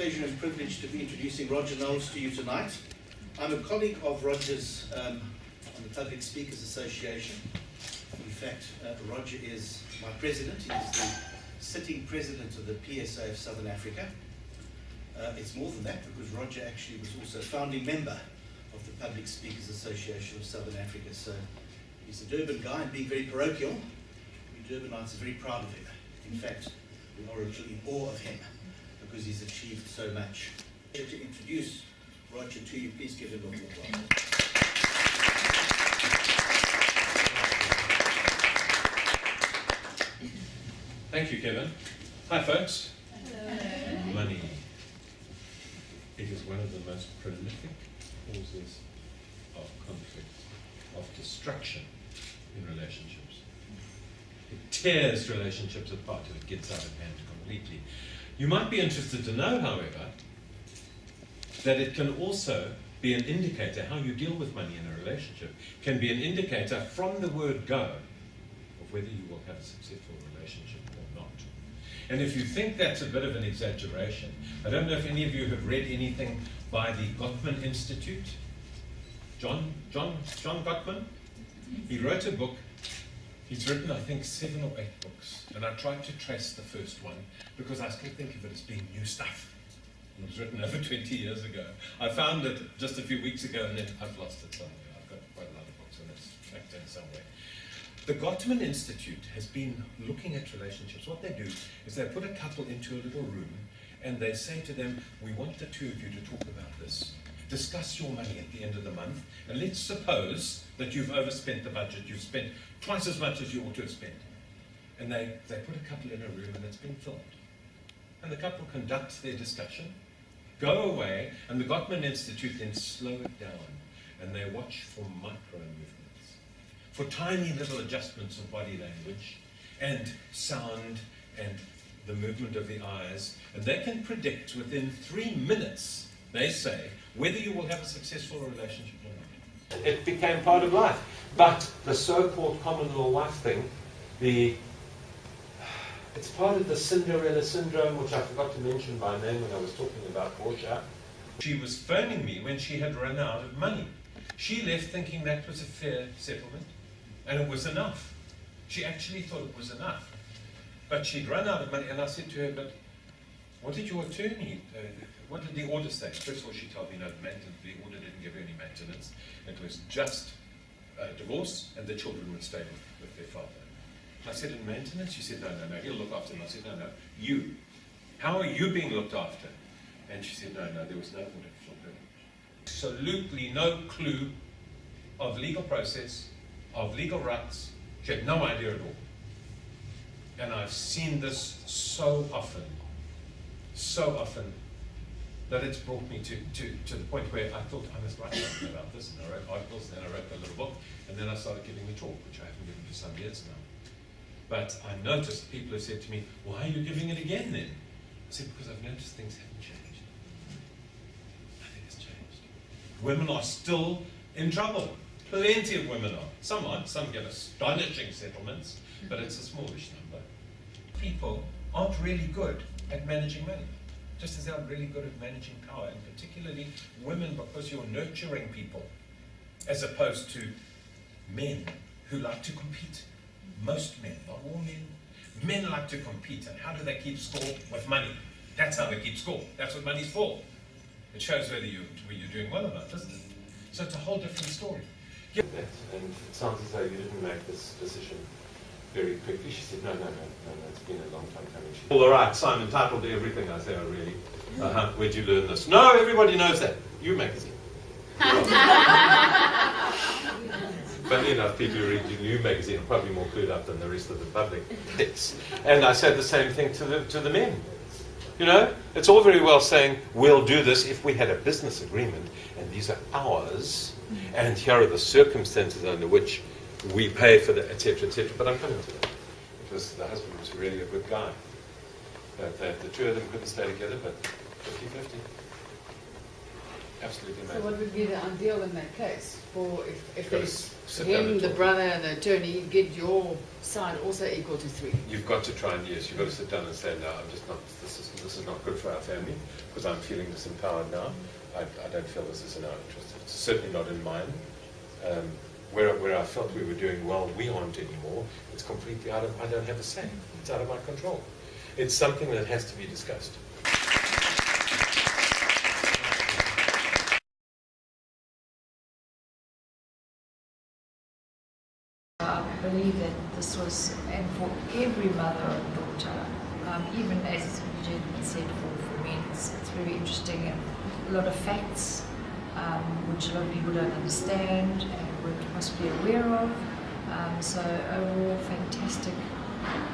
pleasure and privilege to be introducing Roger Knowles to you tonight. I'm a colleague of Roger's on the Public Speakers Association. In fact, Roger is my president. He is the sitting president of the PSA of Southern Africa. It's more than that, because Roger actually was also a founding member of the Public Speakers Association of Southern Africa. So he's a Durban guy, and being very parochial, we Durbanites are very proud of him. In fact, we are a little in awe of him because he's achieved so much. To introduce Roger to you, please give him a warm welcome. Thank you, Kevin. Hi, folks. Hello. Money. It is one of the most prolific causes of conflict, of destruction in relationships. It tears relationships apart if it gets out of hand completely. You might be interested to know, however, that it can also be an indicator. How you deal with money in a relationship can be an indicator from the word go of whether you will have a successful relationship or not. And if you think that's a bit of an exaggeration, I don't know if any of you have read anything by the Gottman Institute. John Gottman? He wrote a book. He's written, I think, 7 or 8 books, and I tried to trace the first one because I still think of it as being new stuff. It was written over 20 years ago. I found it just a few weeks ago, and then I've lost it somewhere. I've got quite a lot of books, and it's tracked in somewhere. The Gottman Institute has been looking at relationships. What they do is they put a couple into a little room, and they say to them, we want the two of you to talk about this. Discuss your money at the end of the month, and let's suppose that you've overspent the budget. You've spent twice as much as you ought to have spent. And they put a couple in a room, and it's been filmed. And the couple conduct their discussion, go away, and the Gottman Institute then slow it down, and they watch for micro movements, for tiny little adjustments of body language, and sound, and the movement of the eyes, and they can predict within 3 minutes, they say, whether you will have a successful relationship or not. It became part of life. But the so-called common law wife thing, it's part of the Cinderella syndrome, which I forgot to mention by name when I was talking about Portia. She was phoning me when she had run out of money. She left thinking that was a fair settlement, and it was enough. She actually thought it was enough. But she'd run out of money, and I said to her, but what did your attorney, what did the order say? First of all, she told me no, the order didn't give her any maintenance. It was just divorce, and the children would stay with their father. I said, in maintenance? She said, no, he'll look after them. I said, no, you. How are you being looked after? And she said, no, there was no order for her. Absolutely no clue of legal process, of legal rights. She had no idea at all. And I've seen this so often, that it's brought me to the point where I thought I must write something about this, and I wrote articles, and then I wrote a little book, and then I started giving a talk, which I haven't given for some years now. But I noticed people have said to me, why are you giving it again then? I said, because I've noticed things haven't changed. Nothing has changed. Women are still in trouble. Plenty of women are. Some aren't. Some get astonishing settlements, but it's a smallish number. People aren't really good at managing money, just as they are really good at managing power, and particularly women, because you're nurturing people, as opposed to men who like to compete. Most men, not all men. Men like to compete, and how do they keep score? With money. That's how they keep score. That's what money's for. It shows whether you're doing well or not, doesn't it? So it's a whole different story. Yeah. And it sounds as though you didn't make this decision very quickly. She said, no, it's been a long time coming. All right, so I'm entitled to everything I say, oh really? Where'd you learn this? No, everybody knows that. You magazine. Funny enough, people who read the New magazine are probably more clued up than the rest of the public. And I said the same thing to the men. You know, it's all very well saying, we'll do this if we had a business agreement, and these are ours, and here are the circumstances under which we pay for the, etc., etc. But I'm coming to that. Because the husband was really a good guy. The two of them couldn't stay together, but 50-50. Absolutely So amazing. what would be the ideal in that case? For if You've got to there's sit down him, and the talk. brother and the attorney, get your side also equal to 3. You've got to try and, yes, you've got to sit down and say, no, I'm just not, this is not good for our family, because I'm feeling disempowered now. I don't feel this is in our interest. It's certainly not in mine. Where I felt we were doing well, we aren't anymore. It's completely I don't have a say. It's out of my control. It's something that has to be discussed. I believe that this was, and for every mother and daughter, even as the gentleman said, for men, it's very interesting and a lot of facts which a lot of people don't understand and which must be aware of. So overall, fantastic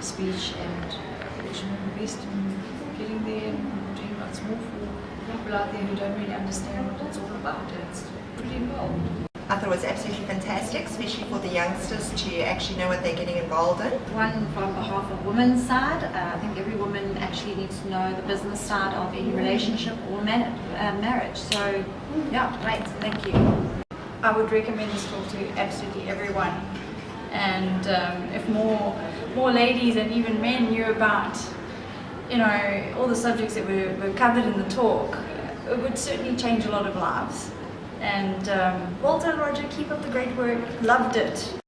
speech, and wishing him the best in getting there and doing lots more for people out there who don't really understand what it's all about. And it's pretty involved. I thought it was absolutely fantastic, especially for the youngsters to actually know what they're getting involved in. One from behalf of women's side. I think every woman actually needs to know the business side of any relationship or marriage. So, yeah, great. Thank you. I would recommend this talk to absolutely everyone. And if more ladies and even men knew about, all the subjects that were covered in the talk, it would certainly change a lot of lives. And well done, Roger. Keep up the great work. Loved it.